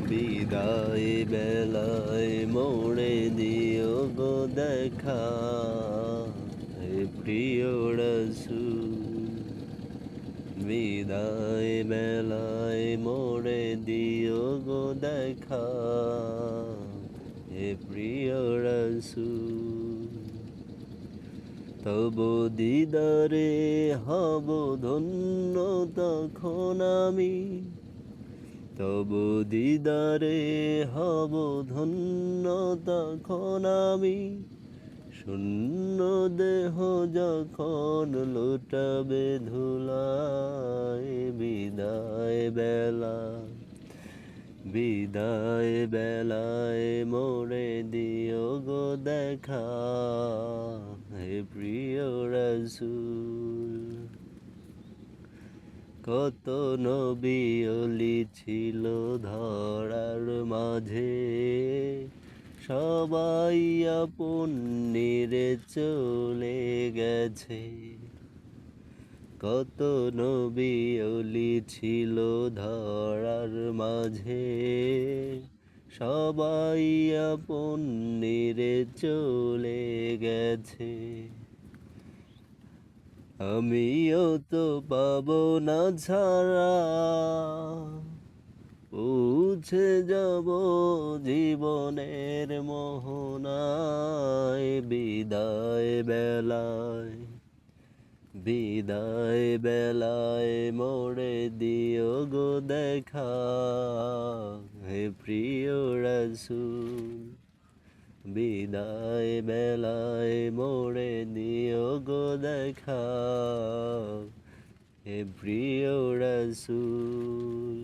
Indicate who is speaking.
Speaker 1: বিদায় বেলায় মোড়ে দিও গো দেখা, হে প্রিয় রাসূল। বিদায় বেলায় মোড়ে দিও গো দেখা, হে প্রিয় রাসূল। তব দিদারে হব ধন্য তখন আমি, তব দিদারে হব ধন্য তখন আমি। শূন্য দেহ যখন লুটাবে ধুলায়, বিদায় বেলা বিদায় বেলায় মোড়ে দিও গো দেখা, হে প্রিয় রাসূল। কত নবী ওলি ছিল ধরার মাঝে, সবাই আপন নিরে চলে গেছে। কত নবী ওলি ছিল ধরার মাঝে, সবাই আপন নিরে চলে গেছে। আমিও তো পাবো না ছাড়া, পৌঁছে যাব জীবনের মোহনায়। বিদায় বেলায় বিদায় বেলায় মোড়ে দিও গো দেখা, হে প্রিয় রাসূল। বিদায় বেলায় মোড়ে দিও গো দেখা, হে প্রিয় রাসূল।